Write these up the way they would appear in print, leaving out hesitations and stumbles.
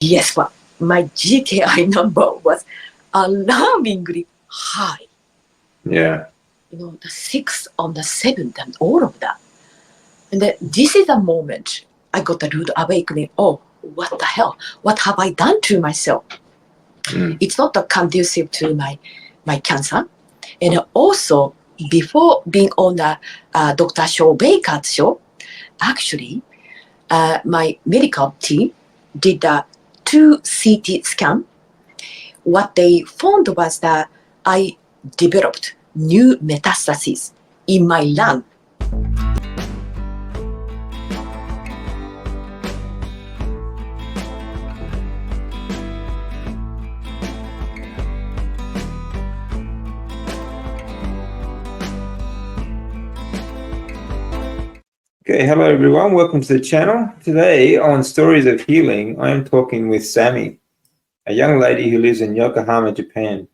Yes, but my GKI number was alarmingly high. Yeah. The 6th on the 7th and all of that. And then this is the moment I got the rude awakening. Oh, what the hell? What have I done to myself? It's not conducive to my cancer. And also, before being on the Dr. Shaw Baker's show, actually, my medical team did a 2 CT scan. What they found was that I developed new metastases in my lung. Okay, hello everyone. Welcome to the channel. Today on Stories of Healing, I am talking with Sami, a young lady who lives in Yokohama, Japan.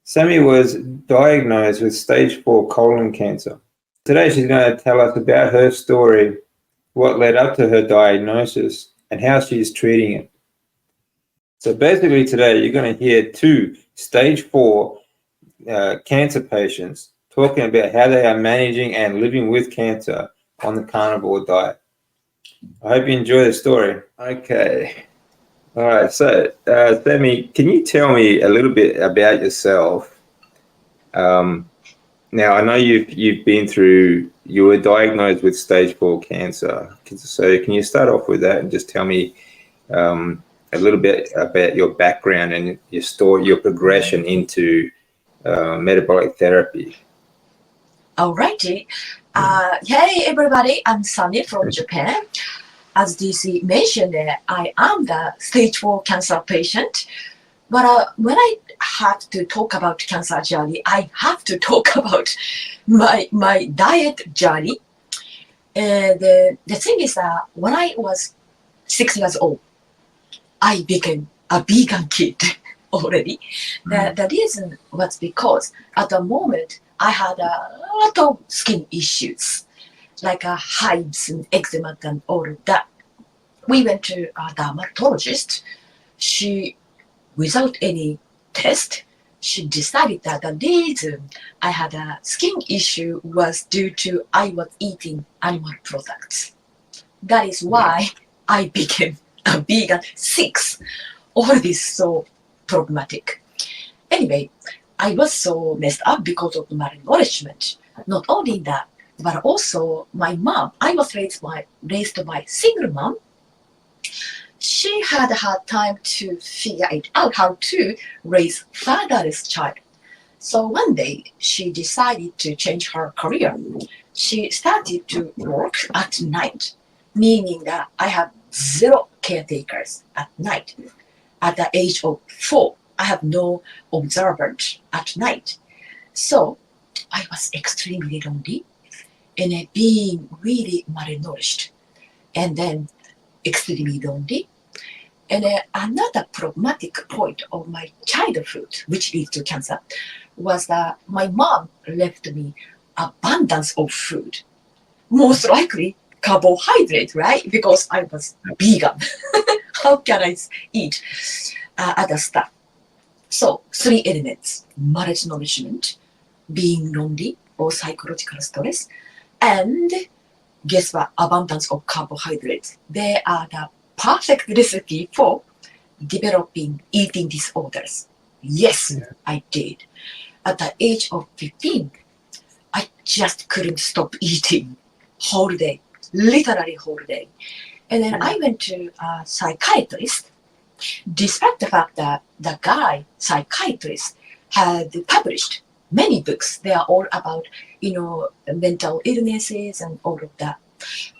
Sami was diagnosed with stage 4 colon cancer. Today she's going to tell us about her story, what led up to her diagnosis, and how she is treating it. So basically today you're going to hear two stage 4 cancer patients talking about how they are managing and living with cancer on the carnivore diet. I hope you enjoy the story. Okay. All right. So, Sami, can you tell me a little bit about yourself? Now, I know you've been through. You were diagnosed with stage 4 cancer. So, can you start off with that and just tell me a little bit about your background and your story, your progression into metabolic therapy? Alrighty. Hey everybody, I'm Sami from Japan. As DC mentioned, I am the stage 4 cancer patient. But when I have to talk about cancer journey, I have to talk about my diet journey. The thing is that when I was 6 years old, I became a vegan kid already. The reason was because at the moment I had a lot of skin issues, like hives and eczema and all of that. We went to a dermatologist. She, without any test, she decided that the reason I had a skin issue was due to I was eating animal products. That is why I became a vegan 6. All this so problematic. Anyway, I was so messed up because of malnourishment. Not only that, but also my mom. I was raised by single mom. She had a hard time to figure it out how to raise fatherless child. So one day she decided to change her career. She started to work at night, meaning that I have 0 caretakers at night. At the age of 4, I have no observant at night. So I was extremely lonely and being really malnourished. And then extremely lonely. And another problematic point of my childhood, which leads to cancer, was that my mom left me abundance of food. Most likely carbohydrate, right? Because I was vegan. How can I eat other stuff? So 3 elements: malnourishment, being lonely or psychological stress, and guess what? Abundance of carbohydrates. They are the perfect recipe for developing eating disorders. Yes, I did. At the age of 15, I just couldn't stop eating whole day, literally whole day. And then I went to a psychiatrist, despite the fact that the guy, psychiatrist, had published many books. They are all about, mental illnesses and all of that.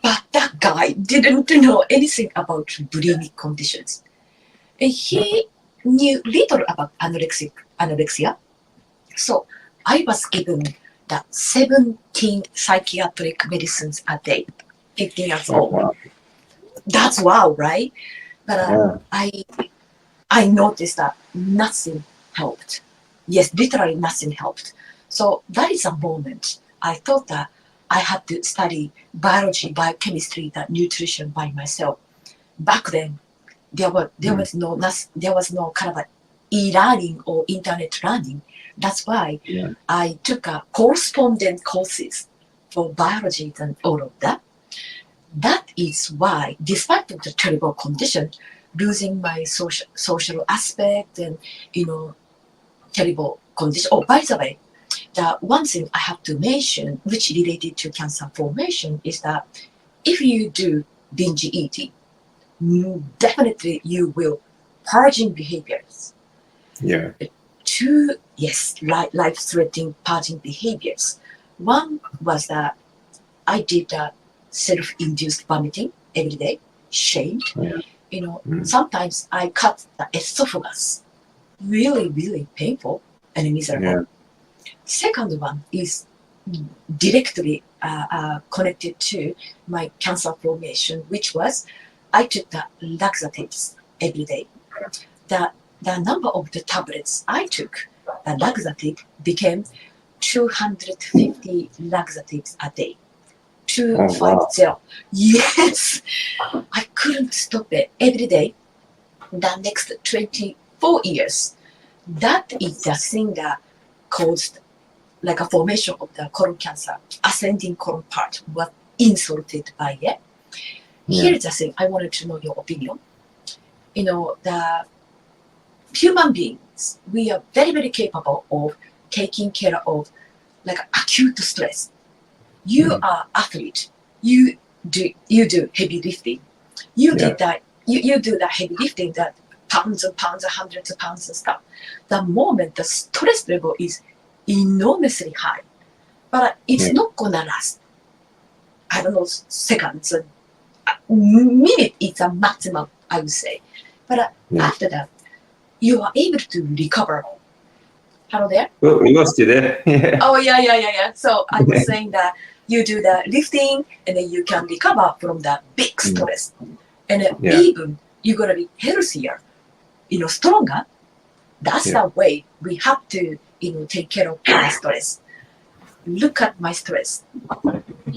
But that guy didn't know anything about bulimic conditions. And he knew little about anorexia. So I was given the 17 psychiatric medicines a day, 15 years old. Wow. That's wow, right? But I noticed that nothing helped. Yes, literally nothing helped. So that is a moment I thought that I had to study biology, biochemistry, that nutrition by myself. Back then, there was no kind of e-learning or internet learning. That's why I took a correspondent courses for biology and all of that. That is why, despite of the terrible condition, losing my social aspect and terrible condition. Oh, by the way, the one thing I have to mention, which related to cancer formation, is that if you do binge eating, definitely you will purging behaviors. Yeah. Two, yes, life-threatening purging behaviors. One was that I did self-induced vomiting every day, shamed. Sometimes I cut the esophagus. Really, really painful and miserable. Second one is directly connected to my cancer formation, which was I took the laxatives every day. The number of the tablets I took, the laxative became 250 laxatives a day. 250. Yes, I couldn't stop it every day. The next 24 years, that is the thing that caused like a formation of the colon cancer, ascending colon part was insulted by it. Here's the thing, I wanted to know your opinion. The human beings, we are very, very capable of taking care of like acute stress. You are athlete. You do heavy lifting. You did that. You do that heavy lifting, that pounds and pounds, hundreds of pounds and stuff. The moment the stress level is enormously high, but it's not gonna last. I don't know, seconds, a minute is a maximum, I would say. But after that, you are able to recover. Hello there? Well, we lost you there. Oh, yeah. So I was saying that you do the lifting and then you can recover from the big stress. And even you're going to be healthier, stronger. That's the way we have to, take care of our stress. Look at my stress.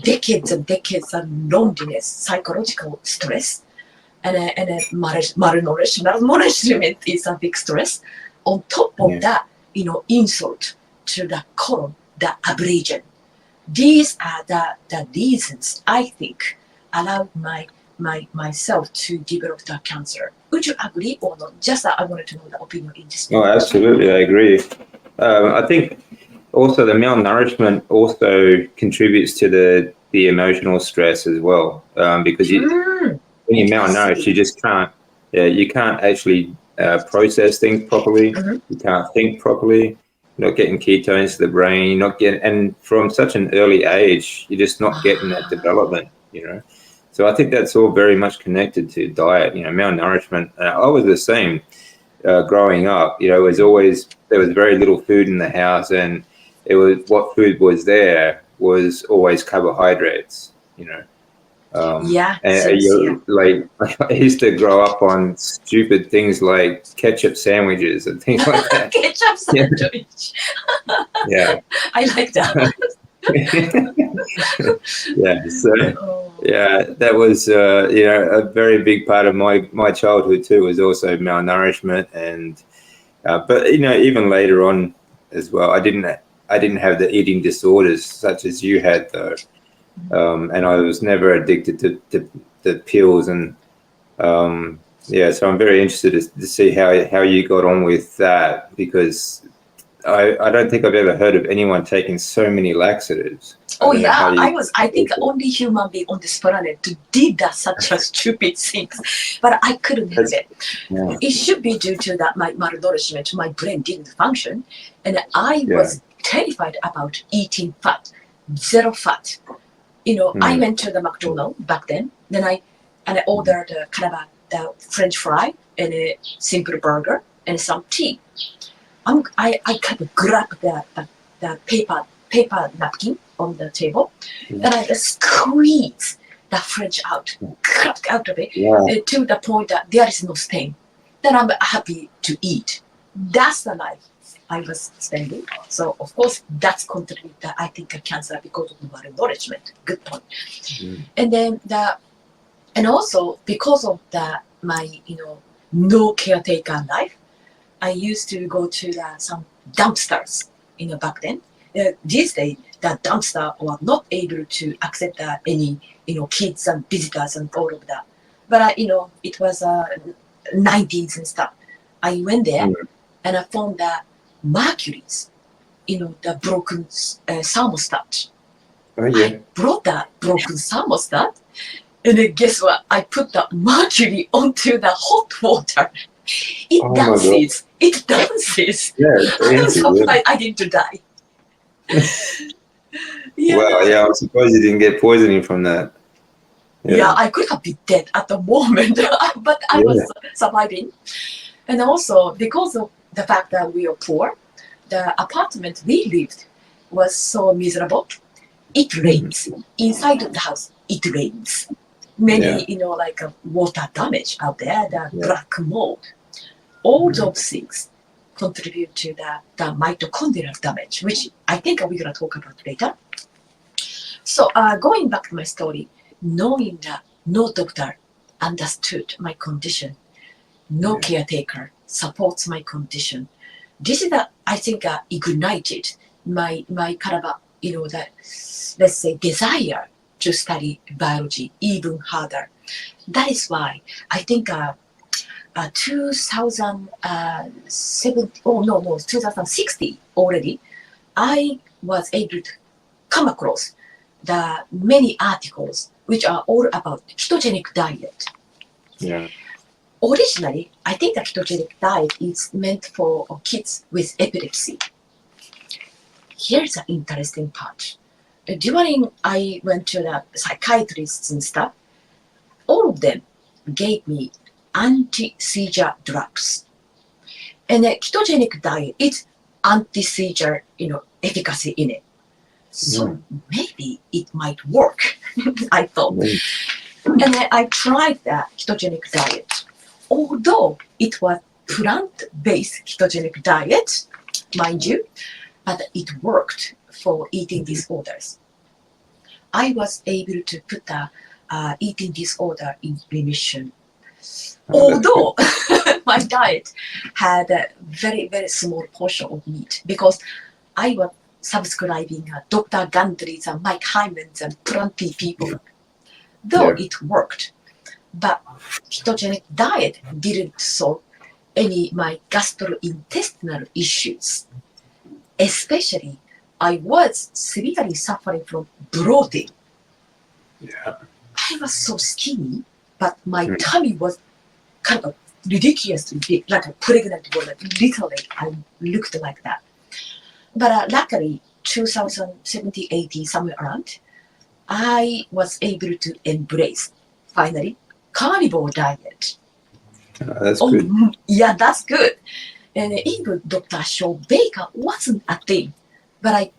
Decades and decades of loneliness, psychological stress, and malnourishment is a big stress. On top of that, insult to the colon, the abrasion. These are the reasons I think allowed myself to develop the cancer. Would you agree or not? Just I wanted to know the opinion in this. Oh, absolutely, I agree. I think also the malnourishment also contributes to the emotional stress as well, because when you're malnourished, you just can't actually process things properly. You can't think properly. You're not getting ketones to the brain. You're not getting, and from such an early age, you're just not getting that development. So I think that's all very much connected to diet. Malnourishment. I was the same growing up. There was very little food in the house, and it was what food was there was always carbohydrates. Like I used to grow up on stupid things like ketchup sandwiches and things like that. Ketchup sandwich. Yeah. I like that. That was a very big part of my childhood too, was also malnourishment, and but even later on as well, I didn't have the eating disorders such as you had though. And I was never addicted to pills, and so I'm very interested to see how you got on with that, because I don't think I've ever heard of anyone taking so many laxatives. I think only human being on this planet did that such a stupid things, but I couldn't help it. Yeah. It should be due to that my malnourishment, my brain didn't function, and I was terrified about eating fat, zero fat. I went to the McDonald's back then I ordered kind of the French fry and a simple burger and some tea. I kind of grabbed the paper napkin on the table, and I just squeeze the French out of it to the point that there is no stain. Then I'm happy to eat. That's the life I was spending. So of course that's contributed that I think of cancer because of the malnourishment. Good point. And then and also because of the my, no caretaker life, I used to go to some dumpsters, back then. These days, the dumpster were not able to accept any, kids and visitors and all of that. But, it was 90s and stuff. I went there and I found the mercuries, the broken thermostat. Oh, yeah. I brought that broken thermostat, and then guess what? I put the mercury onto the hot water. It dances. It dances. Yeah, I was fancy, surprised I didn't die. Yeah. Well, yeah, I'm surprised you didn't get poisoning from that. Yeah, I could have been dead at the moment, but I was surviving. And also, because of the fact that we are poor, the apartment we lived was so miserable. It rains. Inside of the house, it rains. Many, water damage out there, the black mold. All those things contribute to the mitochondrial damage, which I think we're going to talk about later. So going back to my story, knowing that no doctor understood my condition, no caretaker supports my condition. This is that I think ignited my kind of that, let's say, desire to study biology even harder. That is why I think 2060 already, I was able to come across the many articles which are all about ketogenic diet. Yeah. Originally, I think the ketogenic diet is meant for kids with epilepsy. Here's an interesting part. During I went to the psychiatrists and stuff, all of them gave me anti-seizure drugs. And the ketogenic diet is anti-seizure, efficacy in it. So maybe it might work, I thought. And then I tried the ketogenic diet. Although it was plant-based ketogenic diet, mind you, but it worked for eating disorders. I was able to put the eating disorder in remission. Although my diet had a very, very small portion of meat, because I was subscribing Dr. Gundry's and Mike Hyman's and plenty people. Though it worked, but ketogenic diet didn't solve any my gastrointestinal issues. Especially, I was severely suffering from bloating. Yeah. I was so skinny, but my tummy was kind of ridiculously big, like a pregnant woman. Literally, I looked like that. But luckily, 2070, 80, somewhere around, I was able to embrace, finally, carnivore diet. That's good. Yeah, that's good. And even Dr. Shaw Baker wasn't a thing, but I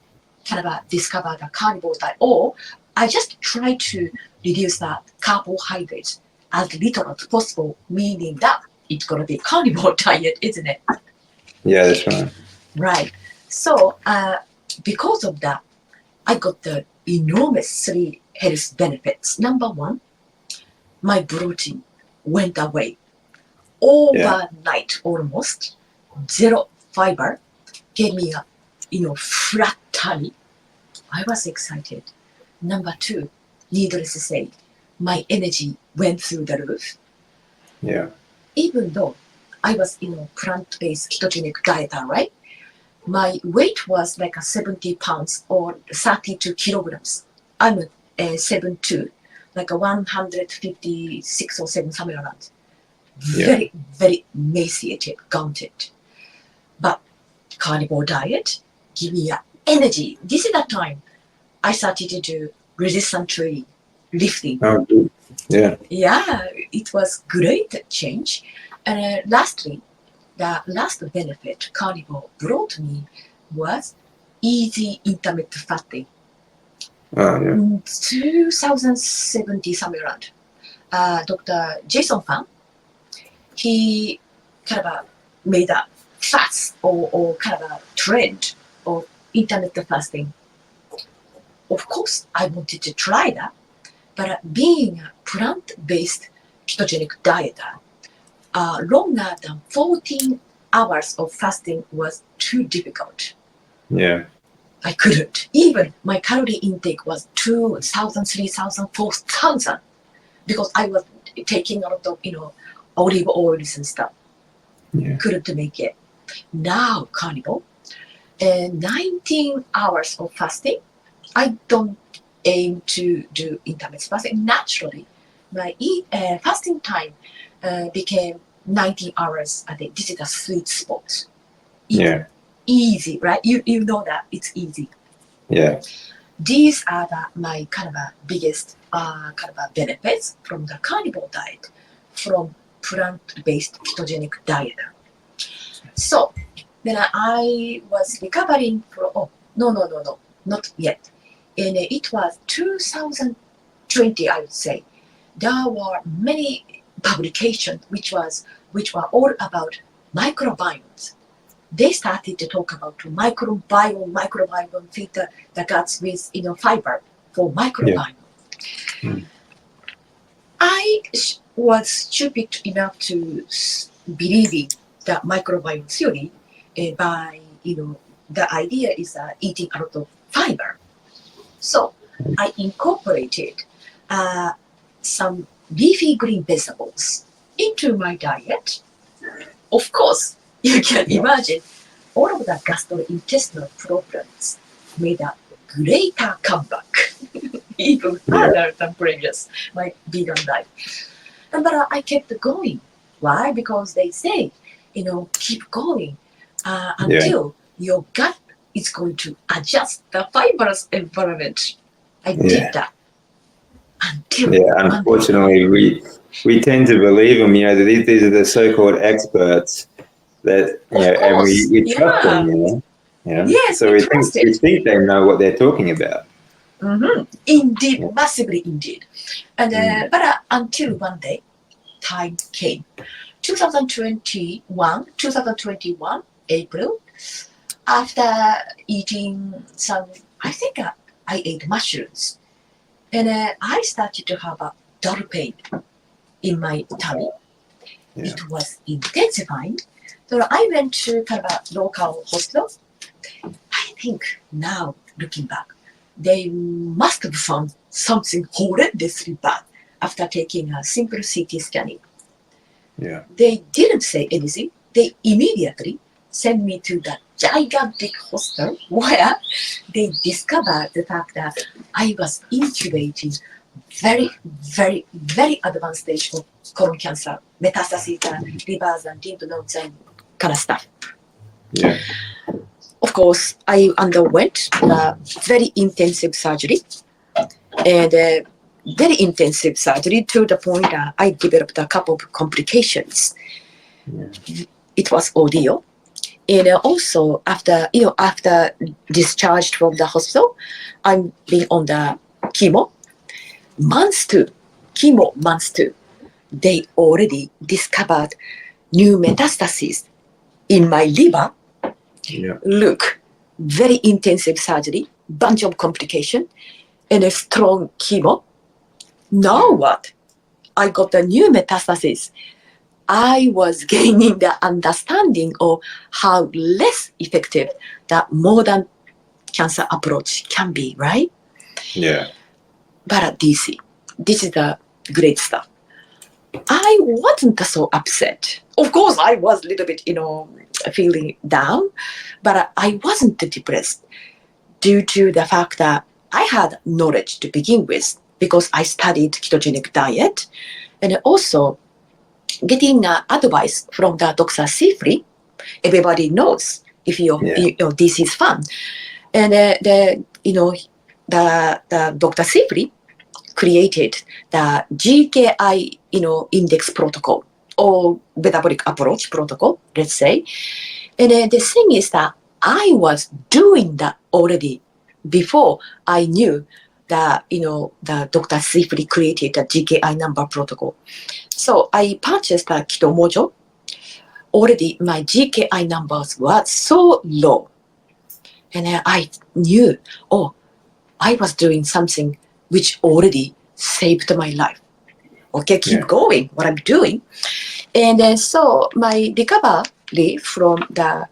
kind of discovered a carnivore diet, or I just tried to reduce the carbohydrates as little as possible, meaning that it's going to be a carnivore diet, isn't it? Yeah, that's right. Right. So because of that, I got the enormous 3 health benefits. Number 1, my bloating went away overnight almost. 0 fiber gave me a flat tummy. I was excited. Number 2, needless to say, my energy went through the roof. Yeah. Even though I was plant-based ketogenic diet, right? My weight was like 70 pounds or 32 kilograms. I'm a 7'2", like a 156 or 7, somewhere around. Very, very emaciated, gauntlet. But carnivore diet give me energy. This is the time I started to do resistance training, lifting. Oh, good. Yeah. Yeah, it was great change. And lastly, the last benefit carnivore brought me was easy intermittent fasting. Oh, yeah. 2070, somewhere around, Dr. Jason Fan, he kind of made a fast or kind of a trend of intermittent fasting. Of course, I wanted to try that, but being a plant-based ketogenic dieter, longer than 14 hours of fasting was too difficult. Yeah. I couldn't. Even my calorie intake was 2,000, 3,000, 4,000 because I was taking a lot of, olive oils and stuff. Yeah. Couldn't make it. Now, carnivore, 19 hours of fasting. I don't aim to do intermittent fasting. Naturally, my fasting time became 19 hours a day. This is a sweet spot. Yeah. Easy, right? You know that it's easy. Yeah. These are my biggest benefits from the carnivore diet, from plant-based ketogenic diet. So then I was recovering from, no, not yet. And it was 2020, I would say. There were many publications which were all about microbiomes. They started to talk about microbiome feed the guts with fiber for microbiome. Yeah. I was stupid enough to believing the microbiome theory by the idea is eating a lot of fiber. So I incorporated some leafy green vegetables into my diet. Of course, you can imagine all of the gastrointestinal problems made a greater comeback, even harder than previous my vegan life. But I kept going. Why? Because they say, keep going until your gut is going to adjust the fibrous environment. I did that until Unfortunately, we tend to believe them. That these are the so-called experts that and we trust them. Yes, so we think they know what they're talking about. Indeed, massively indeed. And but until one day, time came. 2021, April, after eating some, I think I ate mushrooms. And I started to have a dull pain in my tummy. Yeah. It was intensifying. So I went to a local hospital. I think now, looking back, they must have found something horrendously bad after taking a simple CT scanning. Yeah. They didn't say anything. They immediately sent me to the gigantic hospital where they discovered the fact that I was incubating very, very, very advanced stage of colon cancer, metastases, livers and lymph nodes and kind of stuff. Yeah. Of course, I underwent a very intensive surgery, and very intensive surgery to the point that I developed a couple of complications. Yeah. It was ordeal. And also after discharged from the hospital, I'm being on the chemo. Months two, they already discovered new metastases in my liver. Yeah. Look, very intensive surgery, bunch of complication, and a strong chemo. Now what? I got the new metastasis. I was gaining the understanding of how less effective the modern cancer approach can be, right? Yeah. But at DC, this is the great stuff. I wasn't so upset. Of course, I was a little bit, feeling down, but I wasn't depressed due to the fact that I had knowledge to begin with because I studied ketogenic diet, and also getting advice from the Dr. Sifri. Everybody knows if this is fun, and the Dr. Sifri created the GKI index protocol or metabolic approach protocol, let's say. And the thing is that I was doing that already before I knew that the Dr. Sifri created the GKI number protocol. So I purchased a Keto Mojo. Already my GKI numbers were so low. And I knew, I was doing something which already saved my life. Okay, keep going, what I'm doing. And then so my recovery from the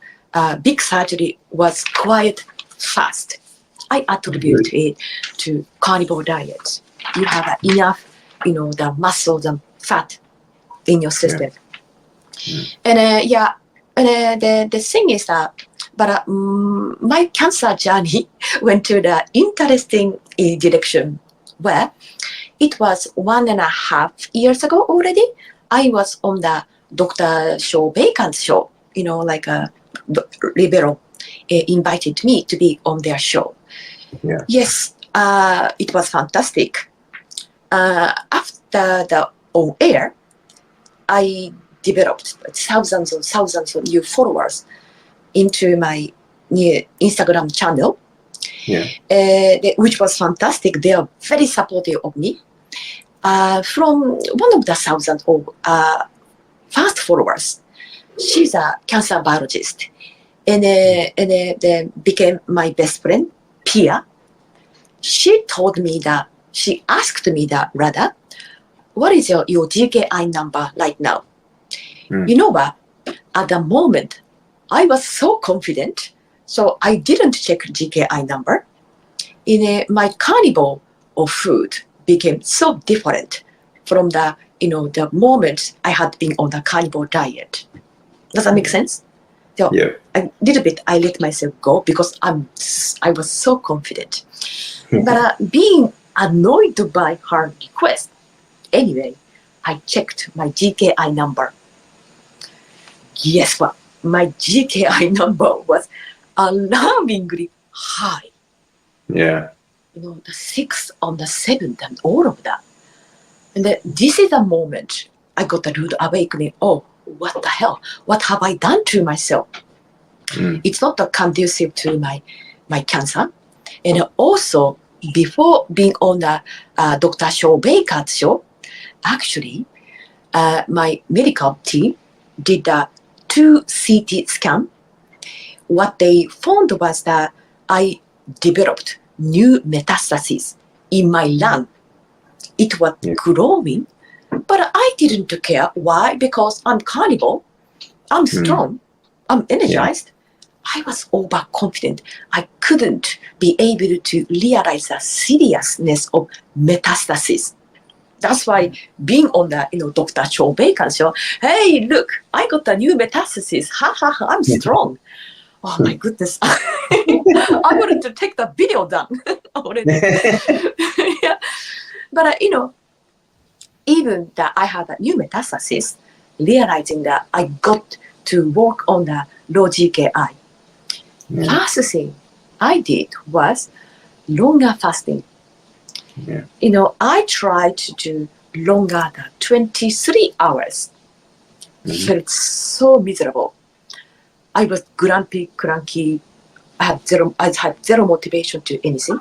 big surgery was quite fast. I attribute it to carnivore diet. You have enough, the muscles and fat in your system. And the thing is that, but my cancer journey went to the interesting direction where it was 1.5 years ago already. I was on the Dr. Shaw Baker's show, like Libero invited me to be on their show. Yeah. Yes, it was fantastic. After the on air, I developed thousands of new followers into my new Instagram channel, which was fantastic. They are very supportive of me. From one of the thousands of first followers, she's a cancer biologist, and then became my best friend, Pia. She asked me that rather, what is your GKI number right now? You know what? At the moment, I was so confident, so I didn't check GKI number. My carnivore of food became so different from the moment I had been on the carnivore diet. Does that make sense? So a little bit I let myself go because I was so confident. But being annoyed by her request, anyway, I checked my GKI number. Guess what? My GKI number was alarmingly high. Yeah. The 6th on the 7th and all of that. And then this is the moment I got a rude awakening. Oh, what the hell? What have I done to myself? It's not conducive to my cancer. And also, before being on the Dr. Shaw Baker's show, actually, my medical team did a 2 CT scan. What they found was that I developed new metastases in my lung. It was growing, but I didn't care. Why? Because I'm carnivore, I'm strong, I'm energized. I was overconfident. I couldn't be able to realize the seriousness of metastasis. That's why being on the Dr. Shaw Baker's show, hey, look, I got a new metastasis. Ha ha ha, I'm strong. Oh my goodness. I wanted to take the video down already. Yeah. But even that I had a new metastasis, realizing that I got to work on the low GKI. First thing I did was longer fasting. I tried to do longer than 23 hours. Felt so miserable. I was grumpy, cranky. I had zero motivation to anything.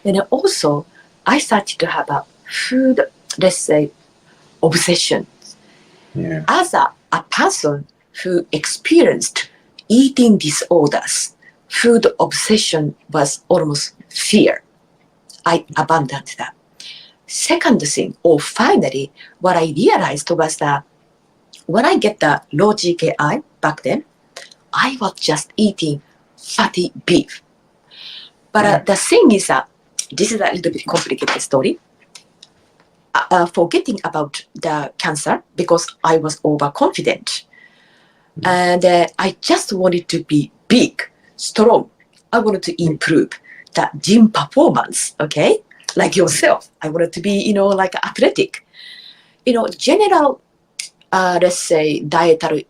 And also, I started to have a food, let's say, obsession. As a person who experienced eating disorders, food obsession was almost fear. I abandoned that. Second thing, or finally, what I realized was that when I get the low GKI back then, I was just eating fatty beef. But the thing is that this is a little bit complicated story. Forgetting about the cancer because I was overconfident. And I just wanted to be big, strong. I wanted to improve the gym performance, okay? Like yourself. I wanted to be, like athletic. General, let's say, dietary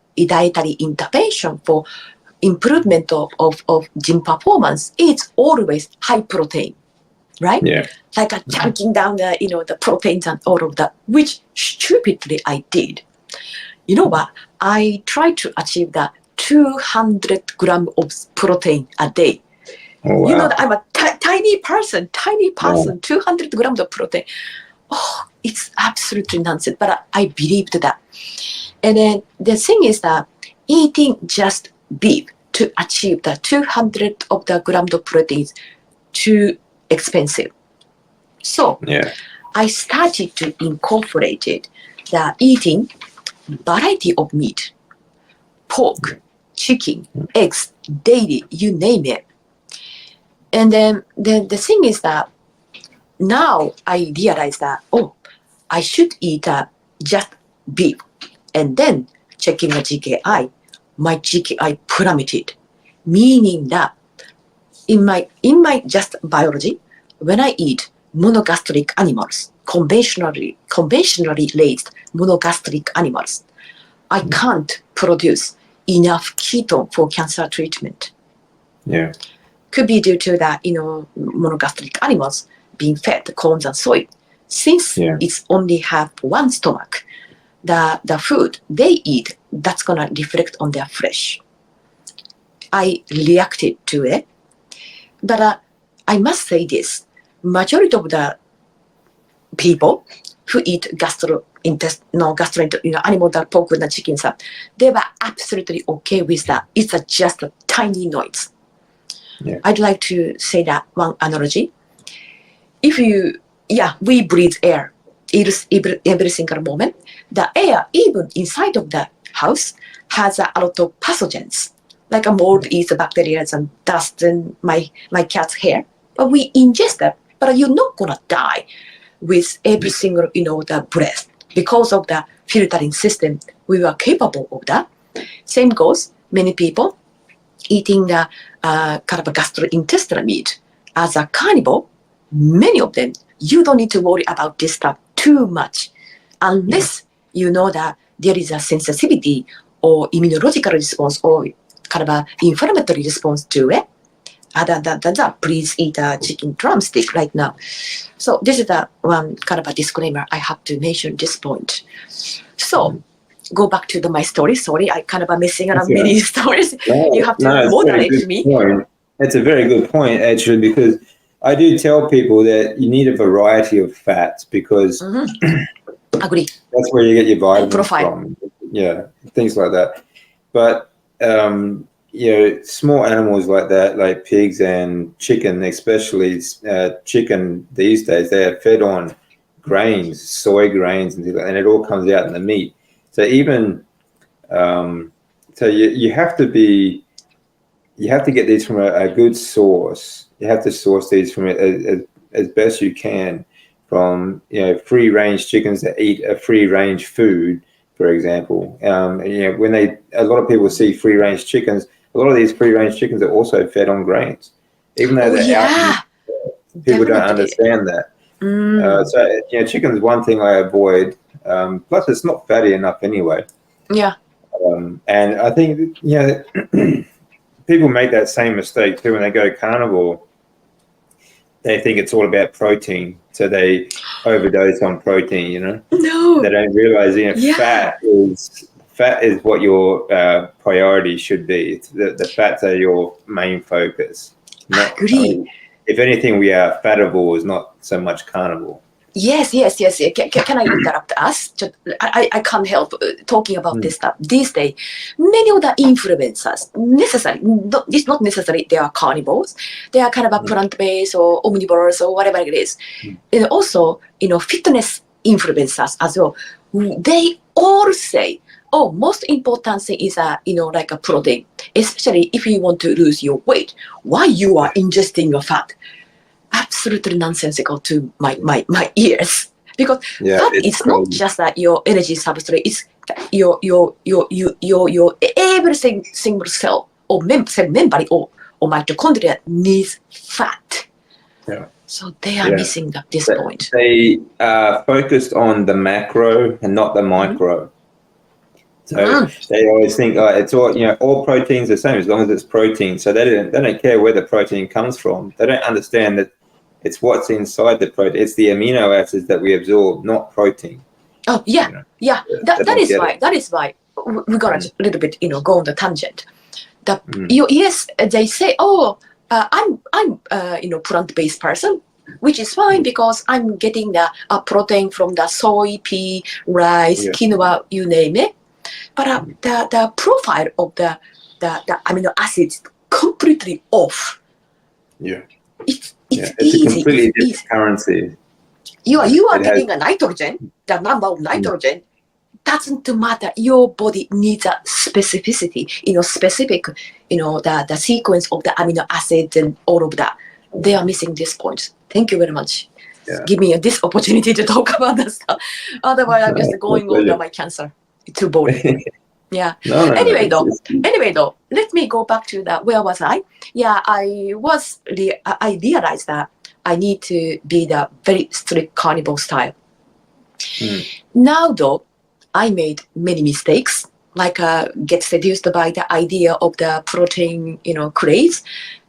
intervention for improvement of gym performance is always high protein, right? Like chunking down the proteins and all of that, which stupidly I did. You know what? I tried to achieve that 200 grams of protein a day. Oh, wow. You know that I'm a tiny person, 200 grams of protein. Oh, it's absolutely nonsense, but I believed that. And then the thing is that eating just beef to achieve the 200 of the grams of protein is too expensive. So I started to incorporate the eating variety of meat, pork, chicken, eggs, daily, you name it. And then the thing is that now I realize that, oh, I should eat just beef. And then checking the GKI, my GKI plummeted, meaning that in my just biology, when I eat monogastric animals, conventionally raised monogastric animals, I can't produce enough ketone for cancer treatment. Yeah. Could be due to that, monogastric animals being fed corn and soy. Since it's only have one stomach, the food they eat, that's gonna reflect on their flesh. I reacted to it, but I must say this: majority of the people who eat animal, that pork and the chicken stuff, they were absolutely okay with that. It's just a tiny noise. Yeah. I'd like to say that one analogy. If we breathe air every single moment. The air, even inside of the house, has a lot of pathogens, like a mold eats bacteria and dust and my cat's hair. But we ingest that, but you're not gonna die with every single, the breath. Because of the filtering system, we were capable of that. Same goes, many people eating the kind of a gastrointestinal meat as a carnivore, many of them, you don't need to worry about this stuff too much, unless you know that there is a sensitivity or immunological response or kind of an inflammatory response to it. Other than that, please eat a chicken drumstick right now. So this is the one kind of a disclaimer I have to mention this point. So go back to my story. Sorry, I kind of am missing around many stories. You have to moderate me. It's a very good point, actually, because I do tell people that you need a variety of fats because agree. That's where you get your vitamins from. Yeah, things like that. But small animals like that, like pigs and chicken, especially chicken these days, they are fed on grains, soy grains, and it all comes out in the meat. So even so, you have to get these from a good source. You have to source these from as best you can from free range chickens that eat a free range food, for example. When a lot of people see free range chickens, a lot of these free range chickens are also fed on grains, even though they're out. People don't understand that. So chicken is one thing I avoid. Plus, it's not fatty enough anyway. Yeah. And I think people make that same mistake too when they go carnivore. They think it's all about protein, so they overdose on protein. No. They don't realize fat is what your priority should be. The fats are your main focus. Agree. If anything, we are fattivores, not so much carnivore. Yes. Can I interrupt us? I can't help talking about this stuff. These days, many of the influencers, it's not necessarily they are carnivores. They are kind of a plant-based or omnivores or whatever it is. And also, fitness influencers as well. They all say, oh, most important thing is like a protein, especially if you want to lose your weight. Why you are ingesting your fat? Absolutely nonsensical to my ears, because fat is not just that your energy substrate. It's your every single cell or cell membrane or mitochondria needs fat. Yeah. So they are missing at this point. They are focused on the macro and not the micro. So they always think it's all protein's the same as long as it's protein. So they don't care where the protein comes from. They don't understand that it's what's inside the protein. It's the amino acids that we absorb, not protein. Oh yeah. That is why we got a little bit go on the tangent. Yes, they say, I'm plant-based person, which is fine because I'm getting the protein from the soy, pea, rice, quinoa, you name it. But the profile of the amino acids completely off. Yeah. It's easy. A completely different currency. You are getting a nitrogen, the number of nitrogen, doesn't matter. Your body needs a specificity, specific, the sequence of the amino acids and all of that. They are missing this point. Thank you very much. Yeah. Give me this opportunity to talk about that stuff. Otherwise, I'm just going on my cancer. It's too boring. Yeah. No, Anyway, though, let me go back to that. Where was I? Yeah, I realized that I need to be the very strict carnivore style. Now, though, I made many mistakes, like get seduced by the idea of the protein, craze,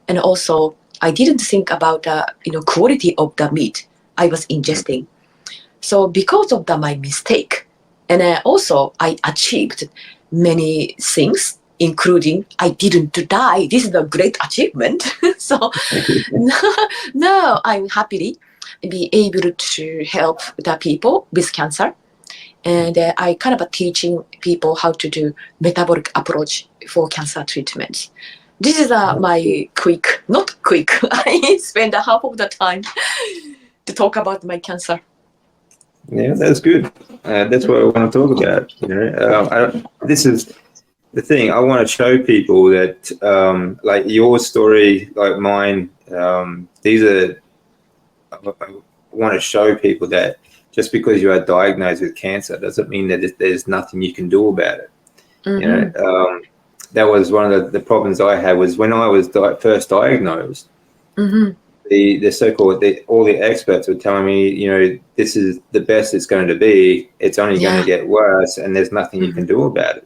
and also I didn't think about the, quality of the meat I was ingesting. So because of my mistake, and also I achieved many things, including I didn't die. This is a great achievement. So now I'm happily be able to help the people with cancer. And I kind of teaching people how to do metabolic approach for cancer treatment. This is my not quick. I spend half of the time to talk about my cancer. Yeah, that's good. That's what I want to talk about. This is the thing. I want to show people that, like your story, like mine, these are. I want to show people that just because you are diagnosed with cancer doesn't mean that there's nothing you can do about it. That was one of the problems I had was when I was first diagnosed. The so-called all the experts were telling me, this is the best it's going to be. It's only going to get worse, and there's nothing you can do about it.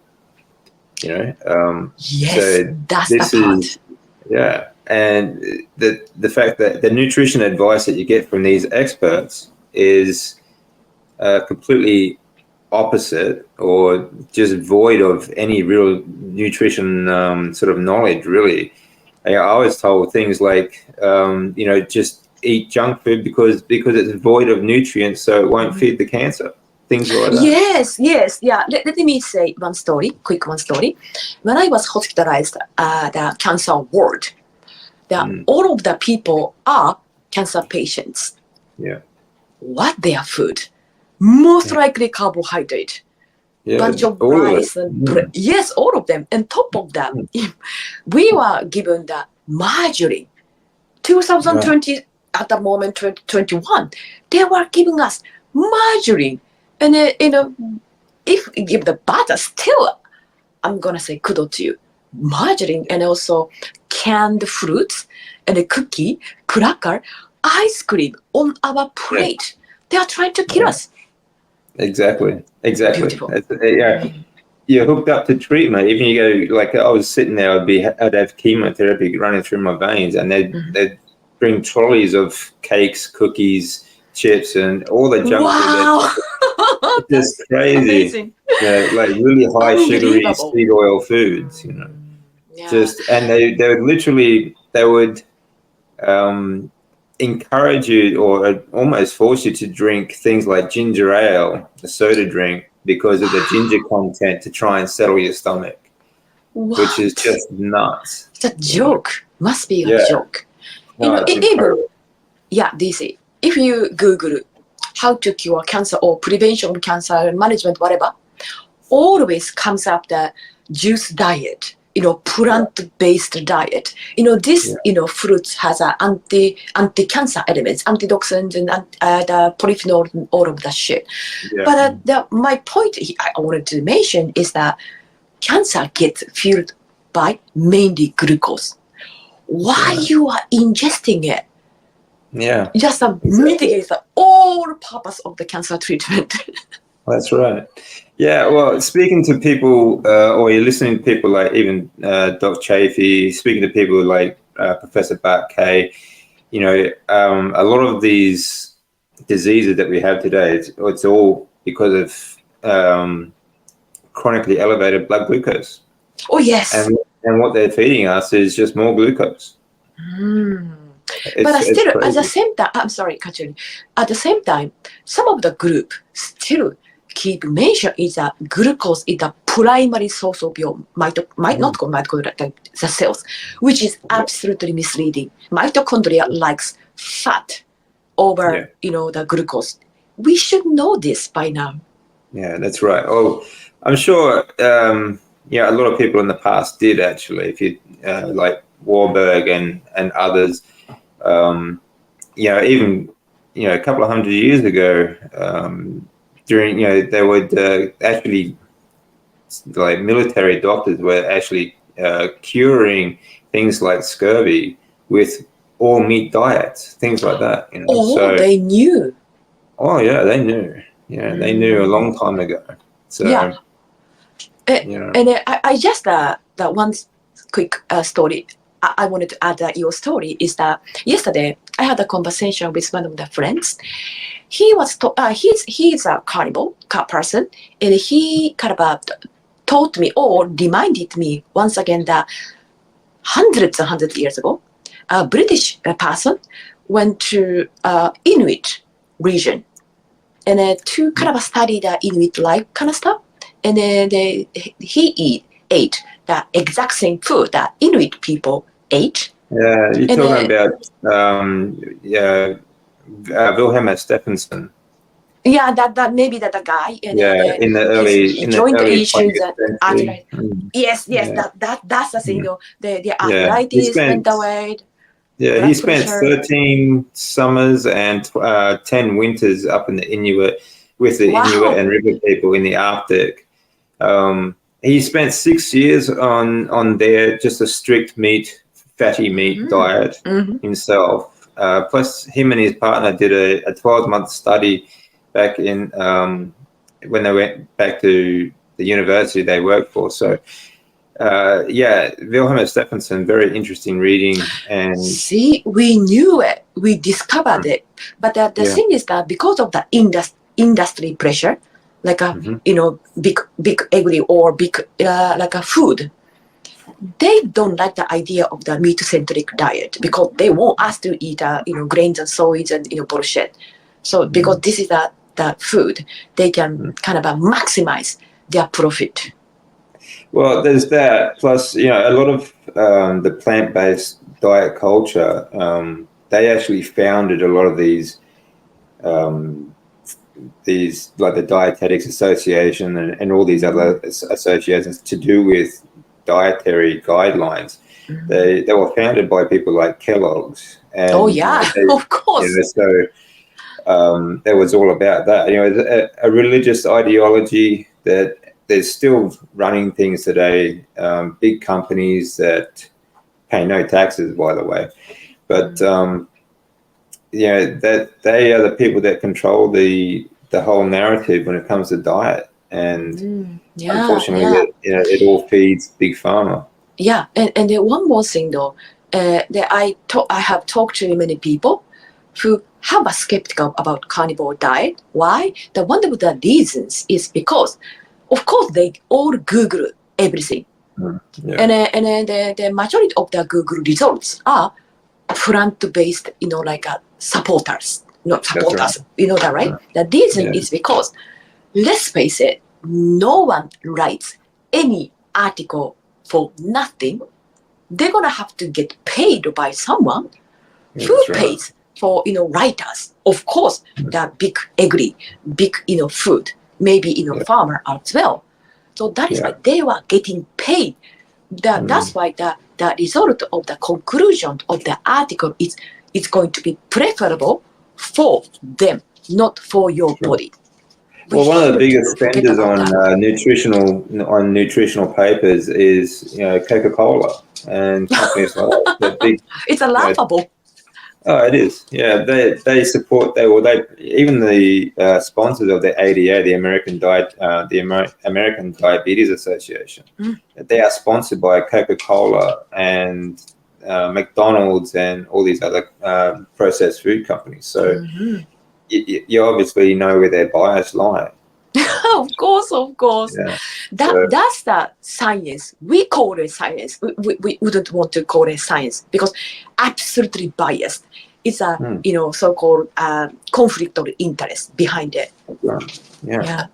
Yes, so that's the part. Yeah, and the fact that the nutrition advice that you get from these experts is completely opposite or just void of any real nutrition sort of knowledge, really. I was told things like, just eat junk food because it's void of nutrients, so it won't feed the cancer. Things like that. Yes. Yeah. Let me say quick one story. When I was hospitalized at the cancer ward, all of the people are cancer patients. Yeah. What their food? Most likely carbohydrate. Bunch of rice and bread. Yes, all of them. And top of that, we were given the margarine. 2020 at the moment, 2021, they were giving us margarine. And if you give the butter, still, I'm gonna say kudo to you. Margarine and also canned fruits and a cookie, cracker, ice cream on our plate. They are trying to kill us. Exactly. Beautiful. You're hooked up to treatment. Even you go, like I was sitting there, I'd have chemotherapy running through my veins, and they'd bring trolleys of cakes, cookies, chips, and all the junk food. It's just crazy. Amazing. Like really high sugary seed oil foods, and they would literally encourage you or almost force you to drink things like ginger ale, a soda drink, because of the ginger content to try and settle your stomach. Which is just nuts. It's a joke. Must be a joke. DC. If you Google how to cure cancer or prevention of cancer, management, whatever, always comes up the juice diet, plant-based diet. This, fruits has anti-cancer elements, antioxidants and the polyphenol and all of that shit. Yeah. But my point I wanted to mention is that cancer gets fueled by mainly glucose. Why you are ingesting it? Yeah. Just mitigates the all purpose of the cancer treatment. That's right. Yeah, well, speaking to people, or you're listening to people like even Doc Chafee, speaking to people like Professor Bart Kay, a lot of these diseases that we have today, it's all because of chronically elevated blood glucose. Oh, yes. And what they're feeding us is just more glucose. But still, at the same time, I'm sorry, Kachuri. At the same time, some of the group still keep mention is that glucose is the primary source of your the cells, which is absolutely misleading. Mitochondria likes fat over, the glucose. We should know this by now. Yeah, that's right. Oh, I'm sure. Yeah, a lot of people in the past did actually. If you like Warburg and others, even a couple of hundred years ago, during they would actually, like, military doctors were actually curing things like scurvy with all meat diets, things like that. Oh, So they knew. oh yeah, they knew. Yeah, they knew a long time ago. Yeah. So And I just the one quick story I wanted to add that your story is that yesterday I had a conversation with one of the friends. He was he's a carnivore person, and he kind of taught me or reminded me once again that hundreds and hundreds of years ago, a British person went to Inuit region and to kind of study the Inuit life kind of stuff. And then he ate the exact same food that Inuit people ate. yeah, you're And talking about Wilhelm Stephenson. yeah, that maybe that the guy, and Yeah, then in the his joint early issues 20th and century. arthritis. Yes, Yeah, that's the thing. mm, Though. The yeah. He arthritis went spent away, he blood spent pressure. 13 summers and 10 winters up in the Inuit with the Inuit Wow. and river people in the Arctic. He spent 6 years on there, just a strict fatty meat diet Mm-hmm. himself. Plus, him and his partner did a 12-month study back in when they went back to the university they worked for. So, Wilhelm Stephenson, very interesting reading, and See, we knew it, we discovered it, but the yeah, thing is that because of the industry pressure, like a mm-hmm. big agri or big like a food, they don't like the idea of the meat centric diet because they want us to eat grains and soys and bullshit. So because this is the food, they can kind of maximize their profit. Well, there's that. Plus, a lot of the plant-based diet culture, they actually founded a lot of um, these like the Dietetics Association and all these other associations to do with dietary guidelines. They were founded by people like Kellogg's, Oh and yeah, of course. so that was all about that. A religious ideology that there's still running things today. Big companies that pay no taxes, by the way, but that they are the people that control the whole narrative when it comes to diet, and unfortunately, it all feeds big pharma. Yeah, and one more thing though, that I have talked to many people who have a skeptical about carnivore diet. Why? The one of the reasons is because, of course, they all Google everything, Yeah. and the majority of the Google results are plant-based, like supporters, not supporters. Right. You know that, right? The reason is because, let's face it, no one writes any article for nothing. They're gonna have to get paid by someone who pays for writers. Of course, the big agri, big food, maybe farmer as well. So that is why they were getting paid. That's why the result of the conclusion of the article is going to be preferable for them, not for your body. Well, one of the biggest spenders on nutritional papers is Coca-Cola and companies like that. Big, it's a laughable. Oh, it is. Yeah, they support they even the sponsors of the ADA, the American Diabetes Association. They are sponsored by Coca-Cola and McDonald's and all these other processed food companies. So you obviously know where their bias lie. Of course. Yeah. That's the science. We call it science. We wouldn't want to call it science because absolutely biased. It's a so-called conflict of interest behind it. Yeah.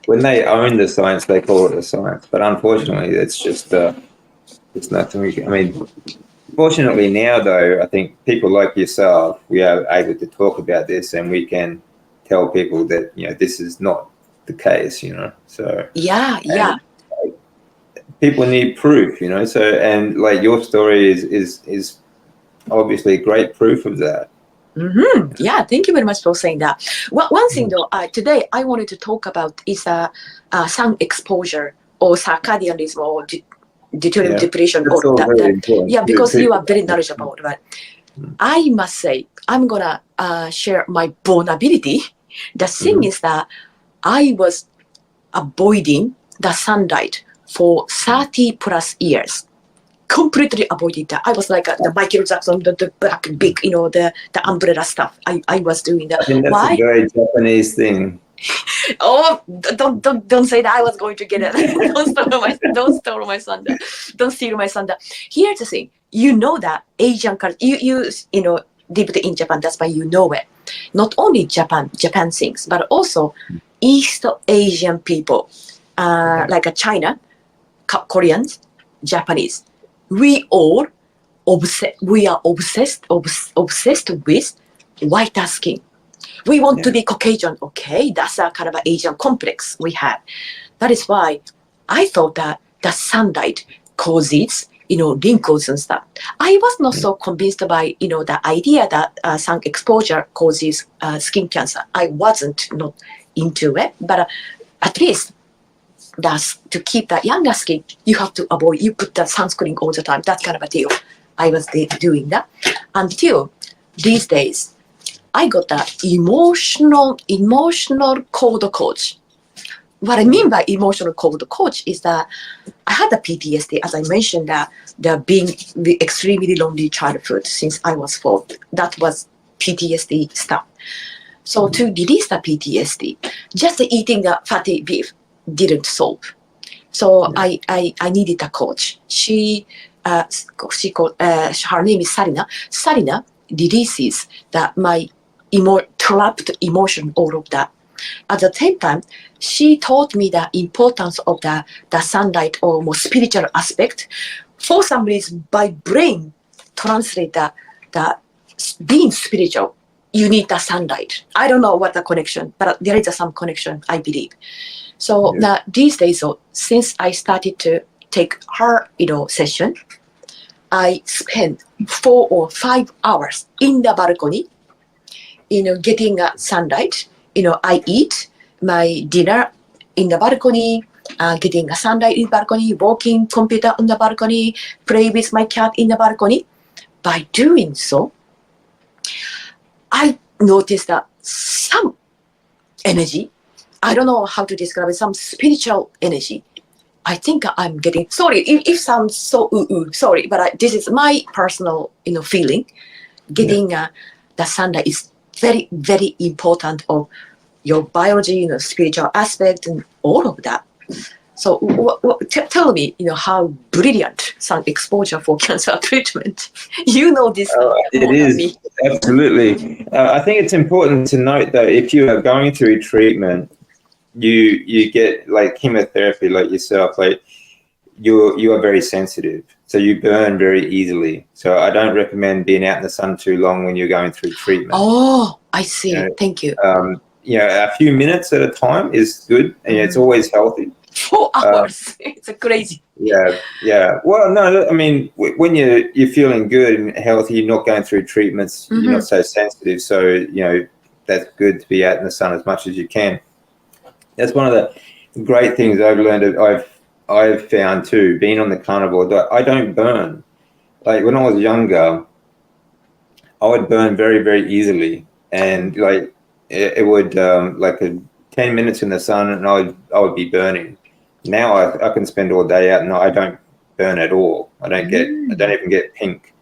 When they own the science, they call it a science. But unfortunately, it's just it's nothing. Fortunately now, though, I think people like yourself, we are able to talk about this, and we can tell people that this is not the case, you know. So Yeah. people need proof, you know. So, and like your story is obviously great proof of that. Mm-hmm. Yeah, thank you very much for saying that. Well, one thing though, today I wanted to talk about is sun exposure or circadian rhythm or deuterium depletion That's or all that. very important. Yeah, because you are very People. knowledgeable about it. I must say, I'm gonna share my vulnerability. The thing is that I was avoiding the sunlight for 30 plus years. Completely avoided that. I was like the Michael Jackson, the black big, the umbrella stuff. I was doing that. I think that's a Why? very Japanese thing. Oh, don't say that. I was going to get it. Don't steal my thunder. Don't steal my thunder. Here's the thing. You know that Asian culture. You know lived in Japan. That's why you know it. Not only Japan things, but also East Asian people, like China, Koreans, Japanese. We all we are obsessed with white skin. We want to be Caucasian. Okay, that's a kind of an Asian complex we have. That is why I thought that the sunlight causes, wrinkles and stuff. I was not so convinced by, the idea that sun exposure causes skin cancer. I wasn't not into it, but at least that's to keep that younger skin, you have to avoid, you put that sunscreen all the time. That's kind of a deal. I was doing that until these days. I got that emotional cold coach. What I mean by emotional cold coach is that I had the PTSD, as I mentioned, that the being the extremely lonely childhood since I was 4. That was PTSD stuff. So to release the PTSD, just eating the fatty beef didn't solve. So I needed a coach. She called her name is Sarina. Sarina releases that my trapped emotion, all of that. At the same time, she taught me the importance of the sunlight or more spiritual aspect. For some reason, my brain translate the being spiritual. You need the sunlight. I don't know what the connection, but there is some connection, I believe. So now these days, since I started to take her, session, I spend 4 or 5 hours in the balcony, getting sunlight. I eat my dinner in the balcony, getting a sunlight in the balcony, walking computer on the balcony, play with my cat in the balcony. By doing so, I noticed that some energy, I don't know how to describe it, some spiritual energy. I think I'm getting, sorry, if sounds so sorry, but this is my personal, feeling. Getting the sunlight is very, very important of your biology, spiritual aspect and all of that. So tell me, how brilliant sun exposure for cancer treatment. You know this It more than me. is, absolutely. I think it's important to note that if you are going through treatment, you get like chemotherapy, like yourself, like you are very sensitive, so you burn very easily. So I don't recommend being out in the sun too long when you're going through treatment. Oh, I see. Thank you. A few minutes at a time is good, and it's always healthy. 4 hours. It's crazy. Yeah. Well, no, I mean, when you're feeling good and healthy, you're not going through treatments, you're not so sensitive. So, that's good to be out in the sun as much as you can. That's one of the great things I've learned. I've found too, being on the carnivore diet, I don't burn. Like when I was younger, I would burn very, very easily. And like it would, 10 minutes in the sun and I would be burning. Now I can spend all day out and I don't burn at all. I don't even get pink.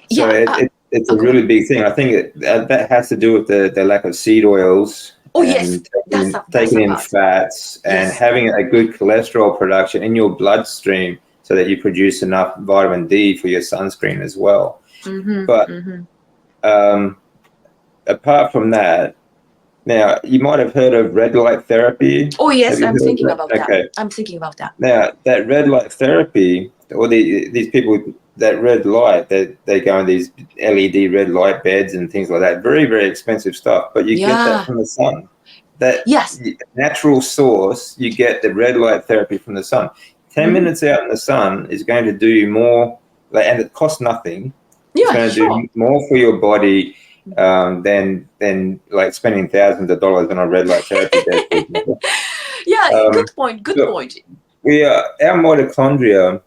It's a really big thing. I think that has to do with the lack of seed oils. Oh, yes. Taking in fats and having a good cholesterol production in your bloodstream so that you produce enough vitamin D for your sunscreen as well. But apart from that, now, you might have heard of red light therapy. Oh, yes, I'm thinking about that. Okay. I'm thinking about that. Now, that red light therapy, or these people, that red light, they go in these LED red light beds and things like that. Very, very expensive stuff, but you get that from the sun. that Yes. natural source, you get the red light therapy from the sun. 10 minutes out in the sun is going to do you more, and it costs nothing. It's Yeah, going to sure. do more for your body than like spending thousands of dollars on a red light therapy does. Yeah, good point. Good So point. our mitochondria,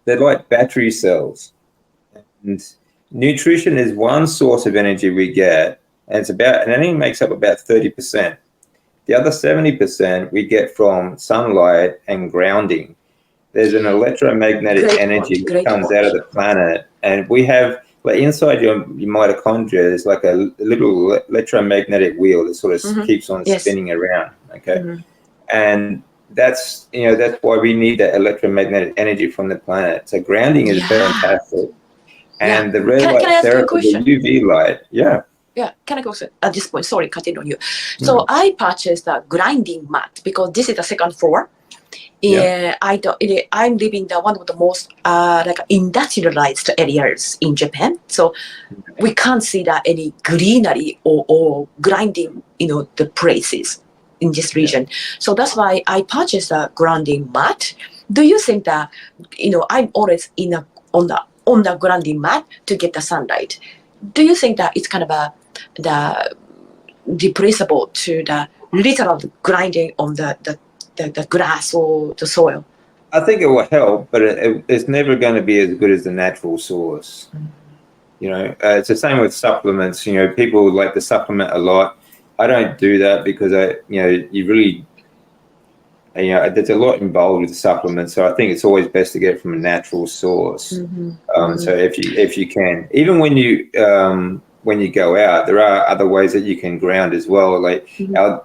they're like battery cells, and nutrition is one source of energy we get, and it only makes up about 30%. The other 70% we get from sunlight and grounding. There's an electromagnetic Great energy point. that Great comes point. out of the planet, and we have, like, inside your mitochondria, there's like a little electromagnetic wheel that sort of keeps on Yes. spinning around. Okay, and that's why we need that electromagnetic energy from the planet. So grounding is fantastic, and the red Can I light ask you a therapy, question? the UV light, Yeah, can I go at this point? Sorry, cutting on you. So I purchased a grinding mat because this is the second floor. I'm living in one of the most like industrialized areas in Japan. So we can't see that any greenery or grinding, the places in this region. So that's why I purchased a grinding mat. Do you think that, I'm always on the grinding mat to get the sunlight? Do you think that it's kind of the replaceable to the literal grinding on the grass or the soil? I think it will help, but it's never going to be as good as the natural source. It's the same with supplements. People like to supplement a lot. I don't do that because you really, there's a lot involved with the supplements. So I think it's always best to get it from a natural source. So if you can, even when you go out, there are other ways that you can ground as well. Like our